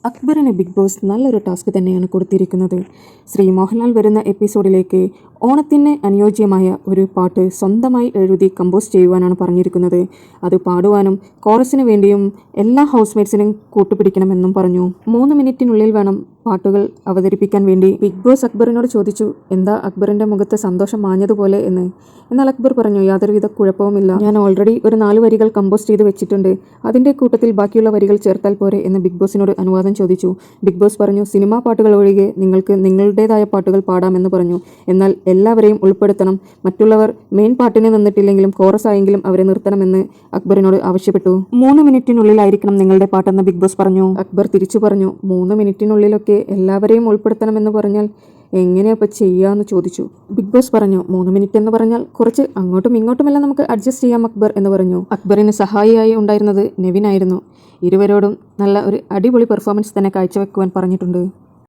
അക്ബറിന് big boss നല്ലൊരു task തന്നെയാണ് കൊടുത്തിരിക്കുന്നത്. ശ്രീ മോഹൻലാൽ വരുന്ന എപ്പിസോഡിലേക്ക് ഓണത്തിന് അനുയോജ്യമായ ഒരു പാട്ട് സ്വന്തമായി എഴുതി കമ്പോസ് ചെയ്യുവാനാണ് പറഞ്ഞിരിക്കുന്നത്. അത് പാടുവാനും കോറസിന് വേണ്ടിയും എല്ലാ ഹൗസ്മേറ്റ്സിനും കൂട്ടുപിടിക്കണമെന്നും പറഞ്ഞു. 3 മിനിറ്റിനുള്ളിൽ വേണം പാട്ടുകൾ അവതരിപ്പിക്കാൻ വേണ്ടി ബിഗ് ബോസ് അക്ബറിനോട് ചോദിച്ചു. എന്താ അക്ബറിൻ്റെ മുഖത്ത് സന്തോഷം മാഞ്ഞതുപോലെ എന്ന്. എന്നാൽ അക്ബർ പറഞ്ഞു, യാതൊരുവിധ കുഴപ്പവുമില്ല, ഞാൻ ഓൾറെഡി ഒരു 4 വരികൾ കമ്പോസ് ചെയ്ത് വെച്ചിട്ടുണ്ട്, അതിൻ്റെ കൂട്ടത്തിൽ ബാക്കിയുള്ള വരികൾ ചേർത്താൽ പോരെ എന്ന് ബിഗ് ബോസിനോട് അനുവാദം ചോദിച്ചു. ബിഗ് ബോസ് പറഞ്ഞു, സിനിമാ പാട്ടുകൾ ഒഴികെ നിങ്ങൾക്ക് നിങ്ങളുടേതായ പാട്ടുകൾ പാടാമെന്ന് പറഞ്ഞു. എന്നാൽ എല്ലാവരെയും ഉൾപ്പെടുത്തണം, മറ്റുള്ളവർ മെയിൻ പാട്ടിന് നിന്നിട്ടില്ലെങ്കിലും കോറസ് ആയെങ്കിലും അവരെ നിർത്തണമെന്ന് അക്ബറിനോട് ആവശ്യപ്പെട്ടു. 3 മിനിറ്റിനുള്ളിലായിരിക്കണം നിങ്ങളുടെ പാട്ടെന്ന് ബിഗ് ബോസ് പറഞ്ഞു. അക്ബർ തിരിച്ചു പറഞ്ഞു, 3 മിനിറ്റിനുള്ളിലൊക്കെ എല്ലാവരെയും ഉൾപ്പെടുത്തണമെന്ന് പറഞ്ഞാൽ എങ്ങനെയപ്പോൾ ചെയ്യാമെന്ന് ചോദിച്ചു. ബിഗ് ബോസ് പറഞ്ഞു, 3 മിനിറ്റ് എന്ന് പറഞ്ഞാൽ കുറച്ച് അങ്ങോട്ടും ഇങ്ങോട്ടുമെല്ലാം നമുക്ക് അഡ്ജസ്റ്റ് ചെയ്യാം അക്ബർ എന്ന് പറഞ്ഞു. അക്ബറിന് സഹായിയായി ഉണ്ടായിരുന്നത് നെവിൻ ആയിരുന്നു. ഇരുവരോടും നല്ല ഒരു അടിപൊളി പെർഫോമൻസ് തന്നെ കാഴ്ചവെക്കുവാൻ പറഞ്ഞിട്ടുണ്ട്.